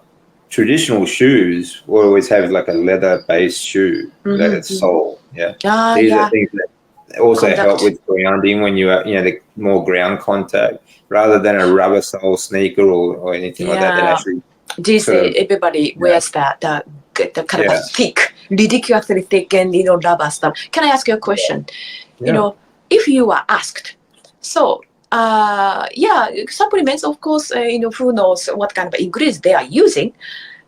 traditional shoes will always have like a leather-based shoe that it's sole. These are things that also help with grounding when you are, the more ground contact rather than a rubber sole sneaker or anything like that. That actually these days everybody wears the kind of a thick, ridiculously thick and rubber stuff. Can I ask you a question? If you are asked, so supplements, of course, who knows what kind of ingredients they are using,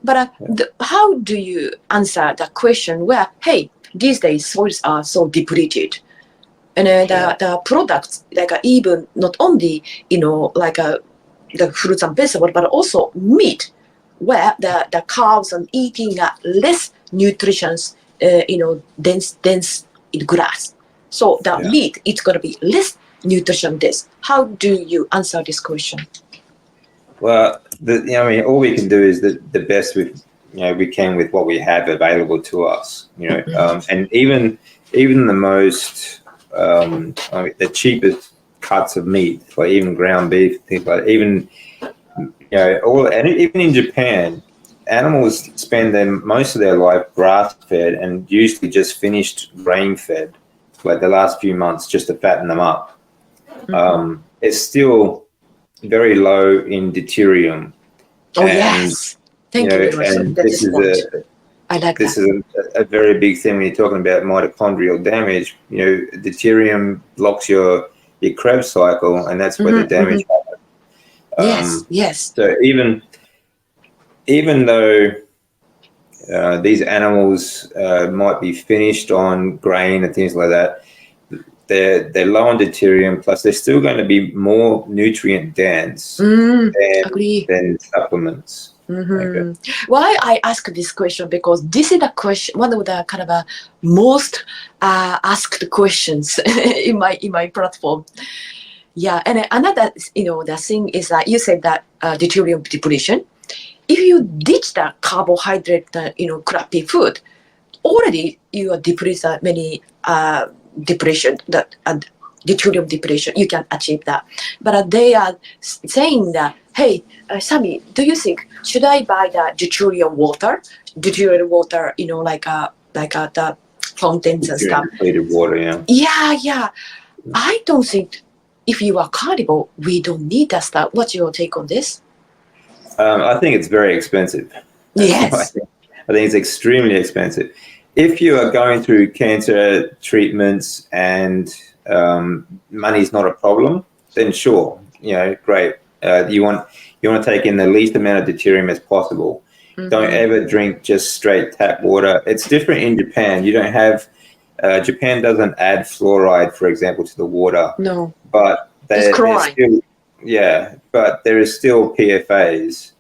but how do you answer the question where, hey, these days soils are so depleted, and the products, like even not only like the fruits and vegetables, but also meat, where the cows are eating less nutritions, dense in grass. So the meat, it's going to be less nutrition dense. How do you answer this question? Well, all we can do is the best we can with what we have available to us. And even the most the cheapest cuts of meat, like even ground beef, things like even even in Japan, animals spend most of their life grass fed and usually just finished grain fed, like the last few months, just to fatten them up. It's still very low in deuterium. Thank you very much. And this is a very big thing when you're talking about mitochondrial damage. Deuterium blocks your Krebs cycle, and that's where the damage happens. So even though these animals might be finished on grain and things like that, they're low on deuterium, plus they're still going to be more nutrient dense than supplements. Why I ask this question, because this is the question, one of the kind of most asked questions in my platform. And another the thing is that you said that deuterium depletion. If you ditch the carbohydrate, crappy food, already you are depleting many depletion, that deuterium depletion. You can achieve that, but they are saying that, hey, Sami, do you think should I buy the deuterium water, like the fountains and stuff? Depleted water, I don't think if you are carnivore, we don't need that stuff. What's your take on this? I think it's very expensive. Yes. I think it's extremely expensive. If you are going through cancer treatments and money's not a problem, then sure, great. You want to take in the least amount of deuterium as possible. Don't ever drink just straight tap water. It's different in Japan. You don't have Japan doesn't add fluoride, for example, to the water. No. But It's chlorine. But there is still PFAs,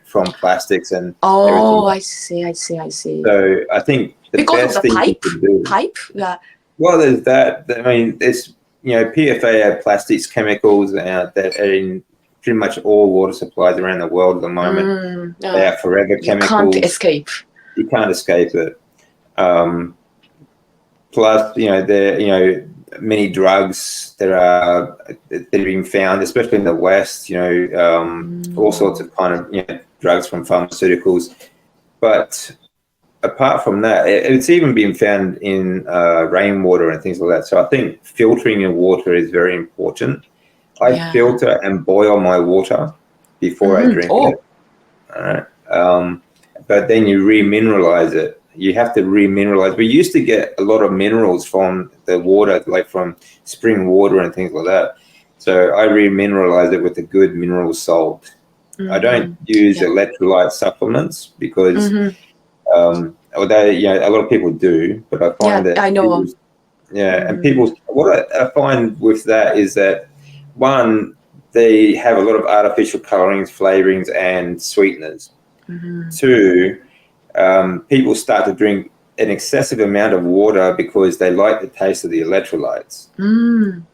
from plastics and Oh, everything. I see. So I think the because best of the thing you can do. pipe. Yeah. Well, there's that. I mean, it's PFA are plastics chemicals that are in pretty much all water supplies around the world at the moment. They are forever chemicals. You can't escape. You can't escape it. Plus, there many drugs that are being found, especially in the West. All sorts of kind of drugs from pharmaceuticals. But apart from that, it's even been found in rainwater and things like that. So I think filtering your water is very important. I filter and boil my water before I drink it. All right. But then you remineralize it. You have to remineralize. We used to get a lot of minerals from the water, like from spring water and things like that. So I remineralize it with a good mineral salt. I don't use electrolyte supplements because although a lot of people do, but I find that I know. And what I find with that is that one, they have a lot of artificial colorings, flavorings, and sweeteners. Two, people start to drink an excessive amount of water because they like the taste of the electrolytes. And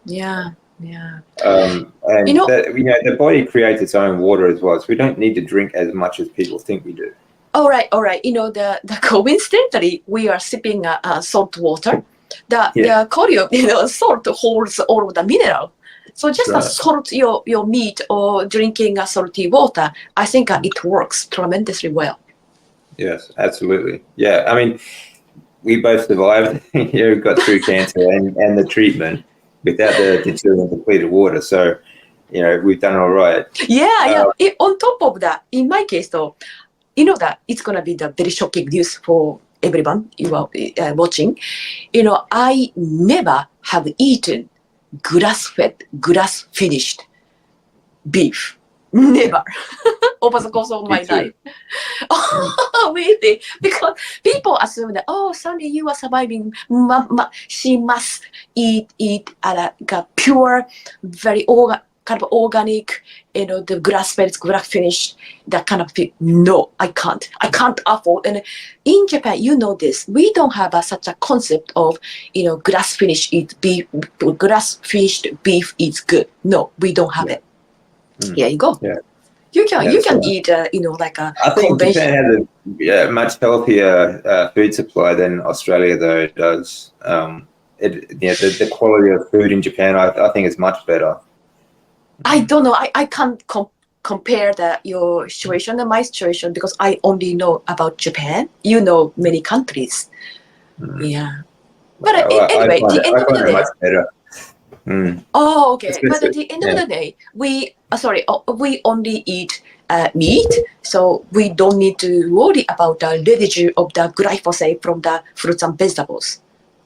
the body creates its own water as well, so we don't need to drink as much as people think we do. All right. The coincidentally, we are sipping salt water. The colloid, salt holds all of the mineral. So just salt your meat or drinking salty water, I think it works tremendously well. Yes, absolutely. Yeah, I mean, we both survived. Got through cancer and the treatment without the deuterium depleted water. So, we've done all right. On top of that, in my case, though, that it's gonna be the very shocking news for everyone you are watching. I never have eaten grass-fed, grass-finished beef. Never. Over the course of my life. Really? Because people assume that, Sami, you are surviving. She must eat like a pure, very kind of organic, the grass-fed, grass-finished, that kind of thing. No, I can't. I can't afford. And in Japan, this. We don't have such a concept of, grass-finished beef. Grass-finished beef is good. No, we don't have it. Here you go. Yeah. You can eat, like a I think Japan has a much healthier food supply than Australia, though it does. The quality of food in Japan, I think, is much better. I don't know. I can't compare your situation and my situation because I only know about Japan. Many countries. Yeah. But anyway, at the end of the day, much better. Oh, okay. But at the end of the day, we only eat meat, so we don't need to worry about the residue of the glyphosate from the fruits and vegetables.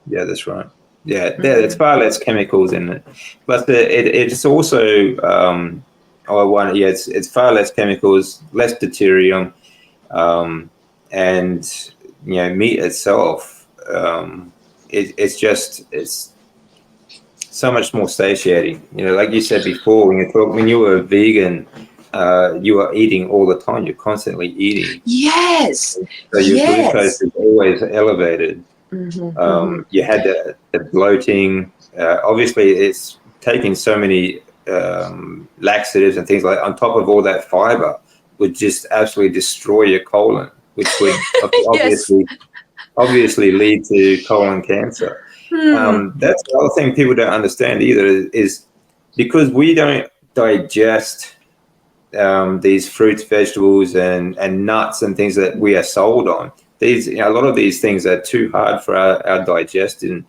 Yeah, that's right. Yeah, there's far less chemicals in it, but it's also it's far less chemicals, less deuterium, and meat itself. It's so much more satiating. Like you said before, when you were a vegan, you are eating all the time. You're constantly eating. Yes. So your glucose is always elevated. You had the bloating. Obviously, it's taking so many laxatives and things like that. On top of all that fiber, would just absolutely destroy your colon, which would obviously lead to colon cancer. That's the other thing people don't understand either is because we don't digest these fruits, vegetables, and nuts and things that we are sold on. A lot of these things are too hard for our digestion.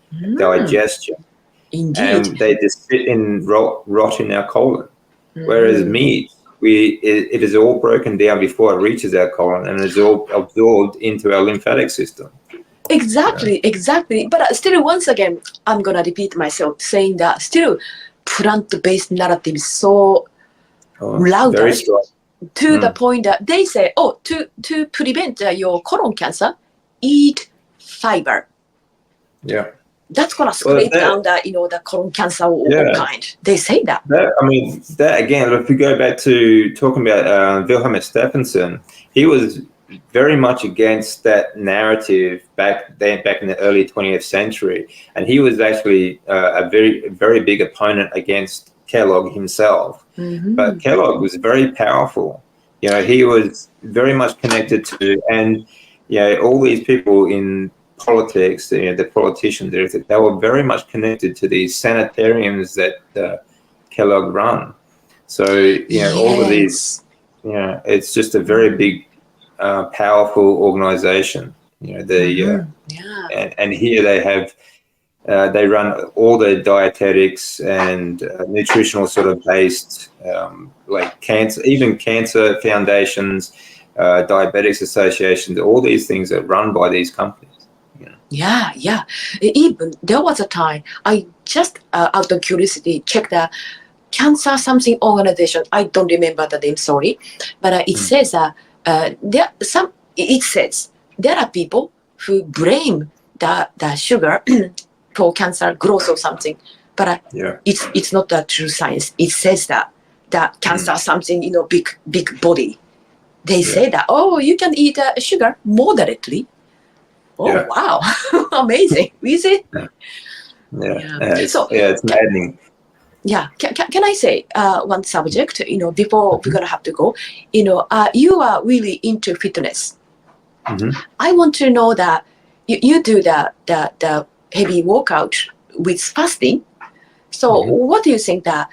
Indeed. And they just sit and rot in our colon. Whereas meat, it is all broken down before it reaches our colon and is all absorbed into our lymphatic system. Exactly. But still, once again, I'm gonna repeat myself, saying that still plant-based narrative is so louder, very strong. to the point that they say, oh, to prevent your colon cancer, eat fiber. Yeah. That's gonna scrape down the colon cancer or kind. They say that. That again, if we go back to talking about Wilhelm Stephenson, he was very much against that narrative back in the early 20th century, and he was actually a very big opponent against Kellogg himself. Mm-hmm. But Kellogg was very powerful. He was very much connected to, and all these people in politics, the politicians, they were very much connected to these sanitariums that Kellogg run. So all of these, it's just a very big, powerful organization. And here they have. They run all the dietetics and nutritional sort of based, like cancer foundations, diabetics associations. All these things are run by these companies. Yeah. Even there was a time I just out of curiosity checked the cancer something organization. I don't remember the name, sorry, but it says it says there are people who blame the sugar for cancer growth or something, but it's not the true science. It says that cancer something big body. They say that you can eat sugar moderately. Oh wow, amazing! Is it? It's maddening. Yeah, can I say one subject? Before we're gonna have to go. You are really into fitness. Mm-hmm. I want to know that you do the heavy workout with fasting. So what do you think that?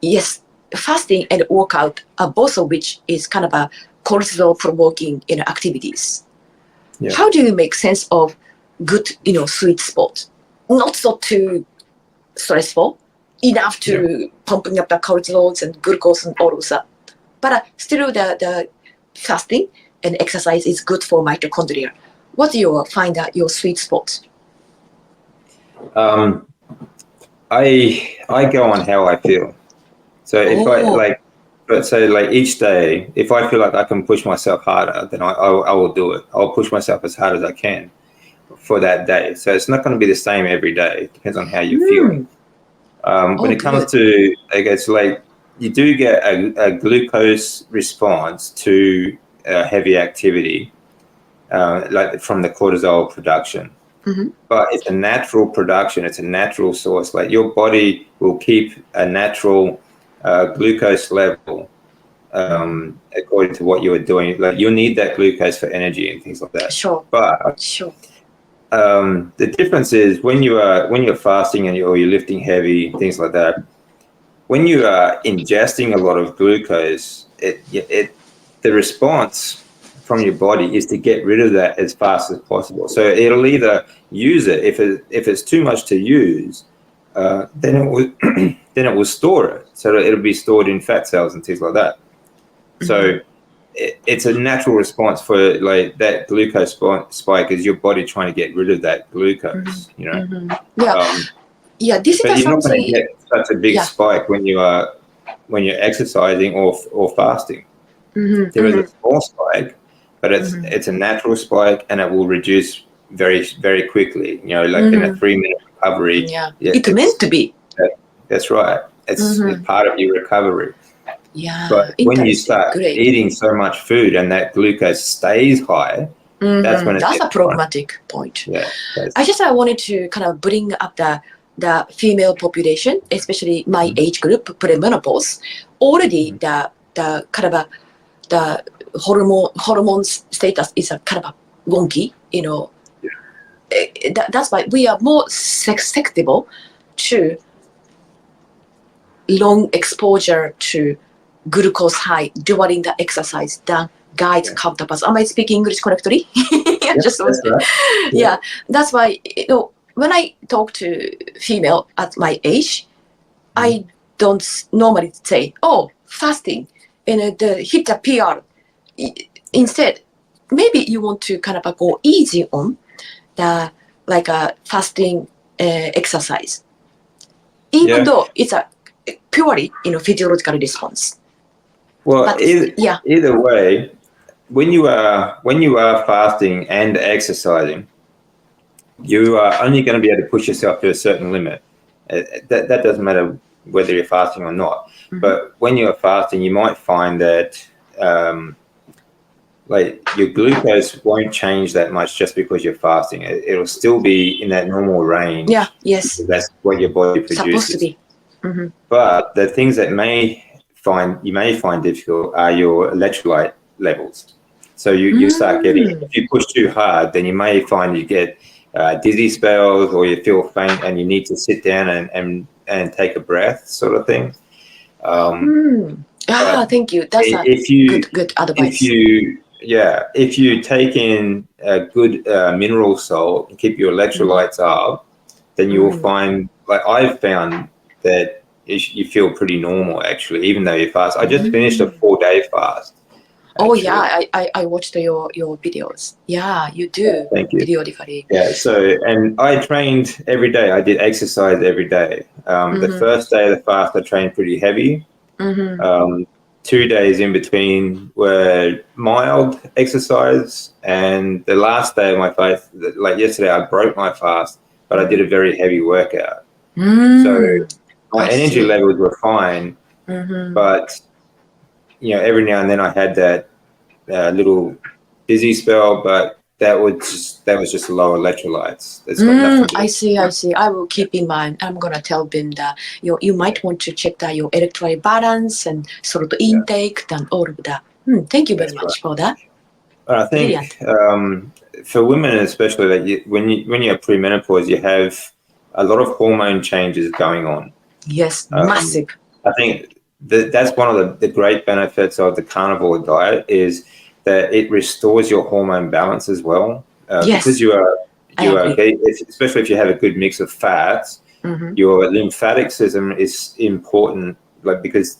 Yes, fasting and workout are both of which is kind of a cortisol provoking activities. Yeah. How do you make sense of good sweet spot, not so too stressful enough to pumping up the cortisols and glucose and all of that, but still the fasting and exercise is good for mitochondria? What do you find out your sweet spot? I go on how I feel. So if let's say each day, if I feel like I can push myself harder, then I will do it. I'll push myself as hard as I can for that day. So it's not going to be the same every day. It depends on how you're feeling. When it comes to, I guess, you do get a glucose response to heavy activity, like from the cortisol production. Mm-hmm. But it's a natural production. It's a natural source. Like your body will keep a natural glucose level according to what you are doing. Like you'll need that glucose for energy and things like that. Sure. But the difference is when you're fasting and you're lifting heavy, things like that. When you are ingesting a lot of glucose, the response from your body is to get rid of that as fast as possible. So it'll either use it if it's too much to use, then it will store it. So it'll be stored in fat cells and things like that. Mm-hmm. So it's a natural response for that glucose spike is your body trying to get rid of that glucose. Mm-hmm. Yeah. This but is you're something. Not going to get such a big spike when you're exercising or fasting. Mm-hmm. There is a small spike, but it's a natural spike and it will reduce very, very quickly. In a 3-minute recovery. Yeah, it's meant to be. That's right. It's part of your recovery. Yeah, but when you start eating so much food and that glucose stays high, that's a problematic point. Yeah, I wanted to kind of bring up the female population, especially my age group, premenopause. Already the kind of the hormone status is a kind of wonky. That's why we are more susceptible to long exposure to glucose high during the exercise than guys counterparts. Am I speaking English correctly? That's right. Yeah, that's why when I talk to female at my age, I don't normally say, "Oh, fasting," and hit the PR. Instead, maybe you want to kind of go easy on the fasting exercise, even though it's a purely physiological response. Well, But either way, when you are fasting and exercising, you are only going to be able to push yourself to a certain limit. That doesn't matter whether you're fasting or not. Mhm. But when you're fasting, you might find that like your glucose won't change that much just because you're fasting. It'll still be in that normal range. Yeah, yes. That's what your body Supposed to produces. be. Mhm. But the things that you may find difficult are your electrolyte levels. So you start getting, if you push too hard, then you may find you get dizzy spells, or you feel faint and you need to sit down and take a breath, sort of thing. Thank you. That's a good advice. If you take in a good mineral salt and keep your electrolytes up, then you will find, like I've found that you feel pretty normal actually, even though you fast. I just finished a 4-day fast. Oh actually. yeah, I watched your videos. Yeah, you do. Thank you. Periodically. Yeah, and I trained every day. I did exercise every day. The first day of the fast, I trained pretty heavy. 2 days in between were mild exercise, and the last day of my fast, like yesterday, I broke my fast, but I did a very heavy workout. So my energy levels were fine, but every now and then I had that little dizzy spell, but that was just low electrolytes. That's got nothing to do. I see. I will keep in mind. I'm gonna tell them that you might want to check that your electrolyte balance and sort of intake and all of that. Thank you very much for that. I think for women especially, that when you're premenopause, you have a lot of hormone changes going on. Yes, massive. I think that's one of the great benefits of the carnivore diet, is that it restores your hormone balance as well. Yes, because you are especially if you have a good mix of fats, your lymphatic system is important, like, because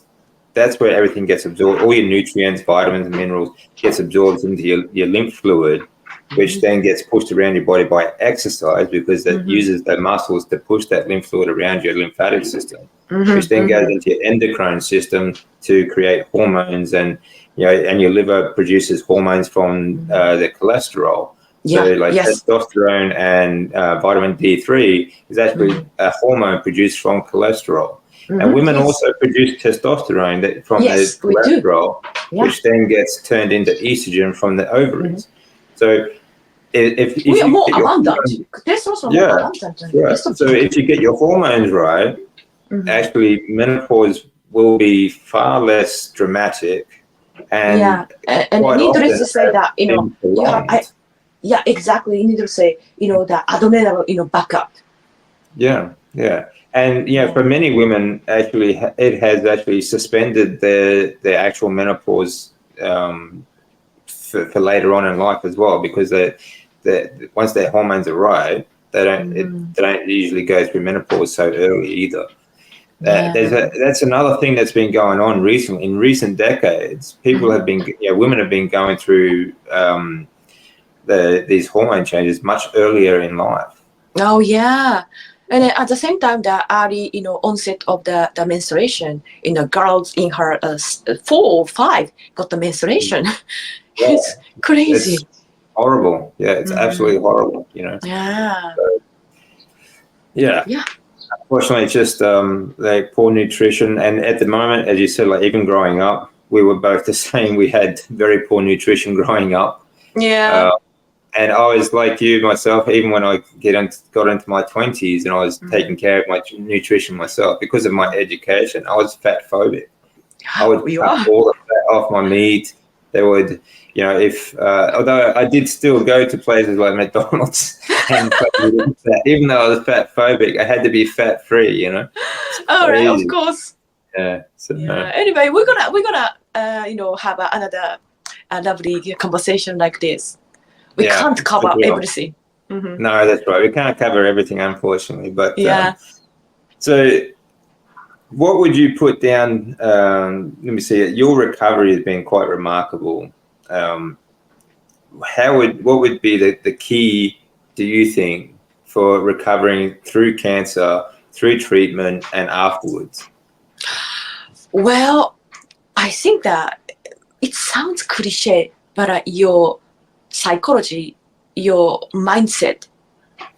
that's where everything gets absorbed. All your nutrients, vitamins, and minerals gets absorbed into your lymph fluid, which then gets pushed around your body by exercise, because that uses the muscles to push that lymph fluid around your lymphatic system, which then goes into your endocrine system to create hormones, and your liver produces hormones from the cholesterol. So testosterone and vitamin D3 is actually a hormone produced from cholesterol. And women also produce testosterone from the cholesterol, which then gets turned into estrogen from the ovaries. So if we you are more get your abundant. Testosterone more abundant than estrogen. So if you get your hormones right, actually menopause will be far less dramatic. And needless to say that you have exactly. You need to say the adrenal backup. Yeah. And for many women, actually, it has actually suspended their actual menopause for later on in life as well, because once their hormones are right, they don't usually go through menopause so early either. That's another thing that's been going on recently. In recent decades, women have been going through these hormone changes much earlier in life. Oh yeah. And then at the same time, the early, onset of the menstruation, girls in her 4 or 5 got the menstruation. It's crazy. It's horrible. Yeah, it's absolutely horrible. Yeah. So, yeah. Unfortunately, it's just like poor nutrition, and at the moment, as you said, like even growing up, we were both the same. We had very poor nutrition growing up. Yeah. And I was like you myself, even when I got into my 20s, and I was taking care of my nutrition myself because of my education. I was fat phobic. I would cut all the fat off my meat. They would, although I did still go to places like McDonald's, and even though I was fat phobic, I had to be fat free. All right, of course. Yeah. So, Anyway, we're gonna have another lovely conversation like this. We can't cover everything. No, that's right. We can't cover everything, unfortunately. But so what would you put down? Let me see. Your recovery has been quite remarkable. What would be the key, do you think, for recovering through cancer, through treatment, and afterwards? Well, I think that it sounds cliche, but your psychology, your mindset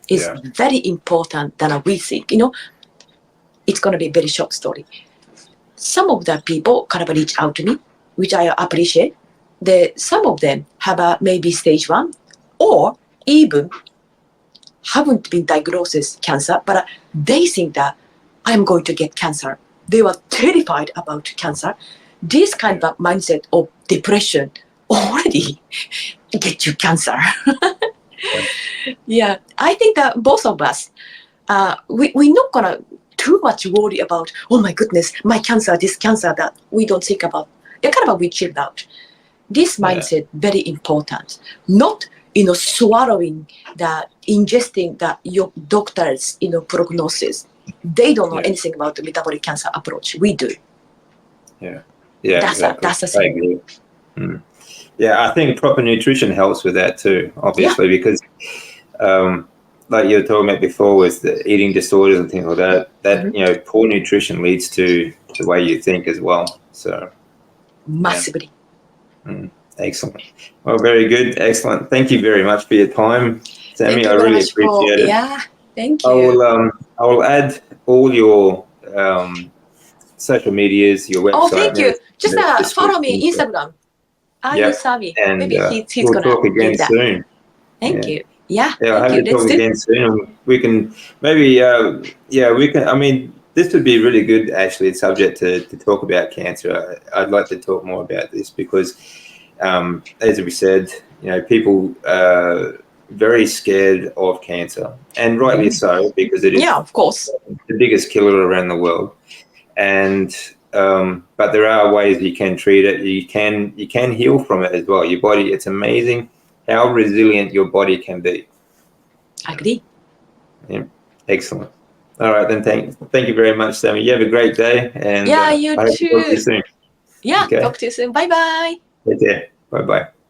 is Yeah. very important than we think. It's going to be a very short story. Some of the people kind of reach out to me, which I appreciate. Some of them have maybe stage 1 or even haven't been diagnosed with cancer, but they think that I'm going to get cancer. They were terrified about cancer. This kind of mindset of depression already get you cancer. Yeah, I think that both of us, we're not gonna too much worry about, oh my goodness, my cancer, this cancer, that we don't think about. Yeah, kind of we chilled out. This mindset very important. Not swallowing ingesting your doctor's prognosis. They don't know anything about the metabolic cancer approach. We do. Yeah, That's the I thing. agree. Yeah, I think proper nutrition helps with that too, obviously, because like you were talking about before with the eating disorders and things like that, poor nutrition leads to the way you think as well. So massively. Excellent. Well, very good. Excellent. Thank you very much for your time, Sami. Thank you I very really much appreciate it. Yeah, thank you. I will add all your social medias, your website. Oh, thank you. Just follow me description. Instagram. Yep. Sami. And Maybe he's we'll gonna talk again leave that. soon. Thank you. Yeah, Yeah, I thank hope you. to talk Let's do. again soon. And we can maybe, we can. I mean, this would be a really good, actually, subject to talk about cancer. I'd like to talk more about this because, as we said, people are very scared of cancer, and rightly so, because it is of course. the biggest killer around the world. And but there are ways you can treat it. You can heal from it as well. Your body, it's amazing how resilient your body can be. Agree. Yeah, excellent. All right, then. Thank you very much, Sami. You have a great day, and Yeah, you I hope to talk to you too. soon. Yeah, Okay. talk to you soon. Bye bye. Take care. Bye bye.